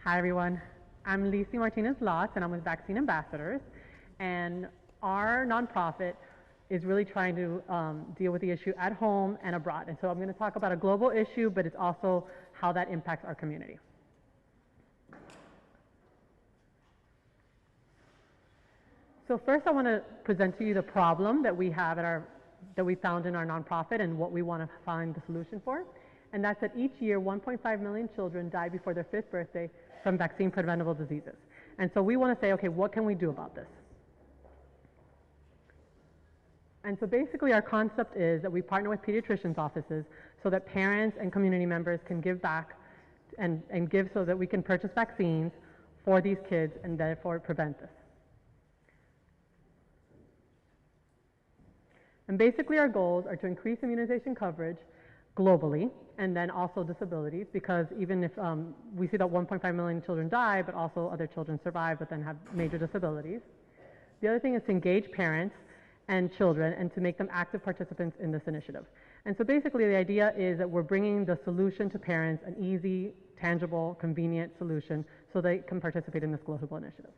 Hi everyone, I'm Lisi Martinez-Lotz and I'm with Vaccine Ambassadors, and our nonprofit is really trying to deal with the issue at home and abroad. And so I'm going to talk about a global issue, but it's also how that impacts our community. So first I want to present to you the problem that we have that we found in our nonprofit and what we want to find the solution for. And that's that each year 1.5 million children die before their 5th birthday from vaccine preventable diseases. And so we want to say, okay, what can we do about this? And so basically our concept is that we partner with pediatricians' offices so that parents and community members can give back and give so that we can purchase vaccines for these kids and therefore prevent this. And basically our goals are to increase immunization coverage globally and then also disabilities, because even if we see that 1.5 million children die, but also other children survive but then have major disabilities. The other thing is to engage parents and children and to make them active participants in this initiative. And so basically the idea is that we're bringing the solution to parents, an easy, tangible, convenient solution so they can participate in this global initiative.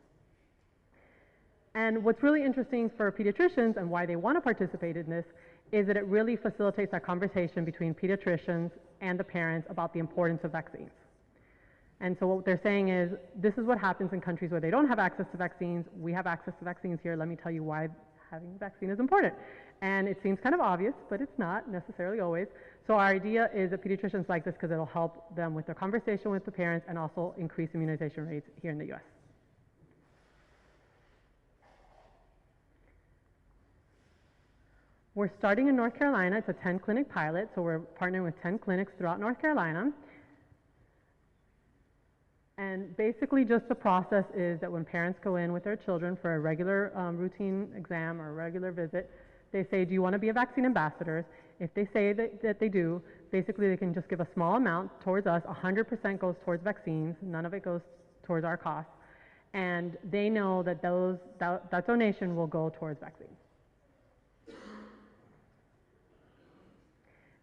And what's really interesting for pediatricians and why they want to participate in this is that it really facilitates that conversation between pediatricians and the parents about the importance of vaccines. And so what they're saying is, this is what happens in countries where they don't have access to vaccines. We have access to vaccines here. Let me tell you why having a vaccine is important. And it seems kind of obvious, but it's not necessarily always. So our idea is that pediatricians like this because it'll help them with their conversation with the parents and also increase immunization rates here in the US. We're starting in North Carolina. It's a 10-clinic pilot, so we're partnering with 10 clinics throughout North Carolina. And basically just the process is that when parents go in with their children for a regular routine exam or a regular visit, they say, do you want to be a vaccine ambassador? If they say that they do, basically they can just give a small amount towards us. 100% goes towards vaccines. None of it goes towards our costs. And they know that that donation will go towards vaccines.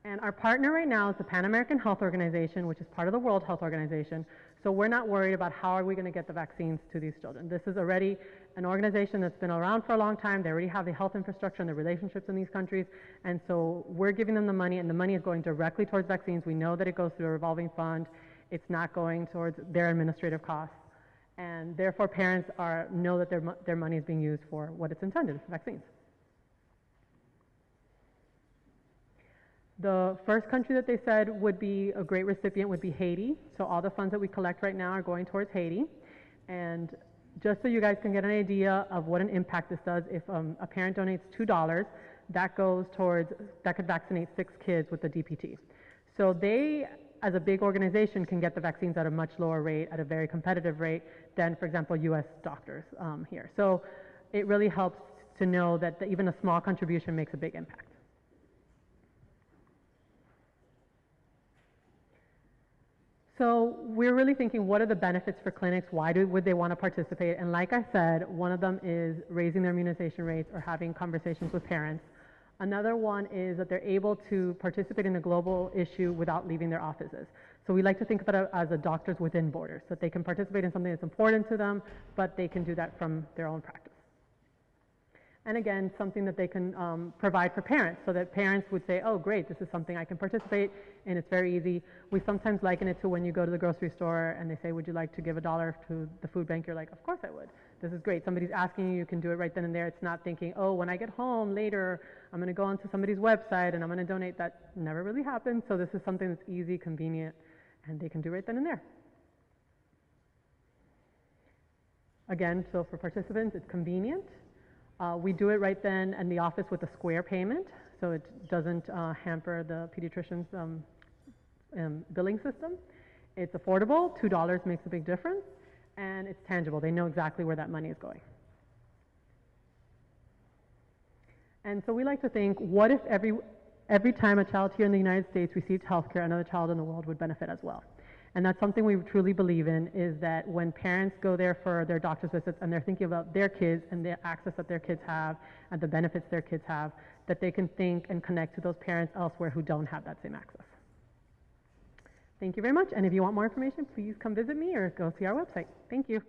And our partner right now is the Pan American Health Organization, which is part of the World Health Organization. So we're not worried about how are we going to get the vaccines to these children. This is already an organization that's been around for a long time. They already have the health infrastructure and the relationships in these countries. And so we're giving them the money, and the money is going directly towards vaccines. We know that it goes through a revolving fund. It's not going towards their administrative costs. And therefore parents know that their money is being used for what it's intended, vaccines. The first country that they said would be a great recipient would be Haiti. So all the funds that we collect right now are going towards Haiti. And just so you guys can get an idea of what an impact this does, if a parent donates $2, that could vaccinate 6 kids with the DPT. So they, as a big organization, can get the vaccines at a much lower rate, at a very competitive rate than, for example, US doctors here. So it really helps to know that even a small contribution makes a big impact. So we're really thinking, what are the benefits for clinics? Why would they want to participate? And like I said, one of them is raising their immunization rates or having conversations with parents. Another one is that they're able to participate in a global issue without leaving their offices. So we like to think about it as a doctors within borders, that they can participate in something that's important to them, but they can do that from their own practice. And again, something that they can provide for parents, so that parents would say, oh great, this is something I can participate in, it's very easy. We sometimes liken it to when you go to the grocery store and they say, would you like to give $1 to the food bank? You're like, of course I would. This is great. Somebody's asking you, you can do it right then and there. It's not thinking, oh, when I get home later, I'm going to go onto somebody's website and I'm going to donate. That never really happens. So this is something that's easy, convenient, and they can do right then and there. Again, so for participants, it's convenient. We do it right then in the office with a square payment, so it doesn't hamper the pediatrician's billing system. It's affordable. $2 makes a big difference, and it's tangible. They know exactly where that money is going. And so we like to think, what if every time a child here in the United States received health care, another child in the world would benefit as well? And that's something we truly believe in, is that when parents go there for their doctor's visits and they're thinking about their kids and the access that their kids have and the benefits their kids have, that they can think and connect to those parents elsewhere who don't have that same access. Thank you very much. And if you want more information, please come visit me or go see our website. Thank you.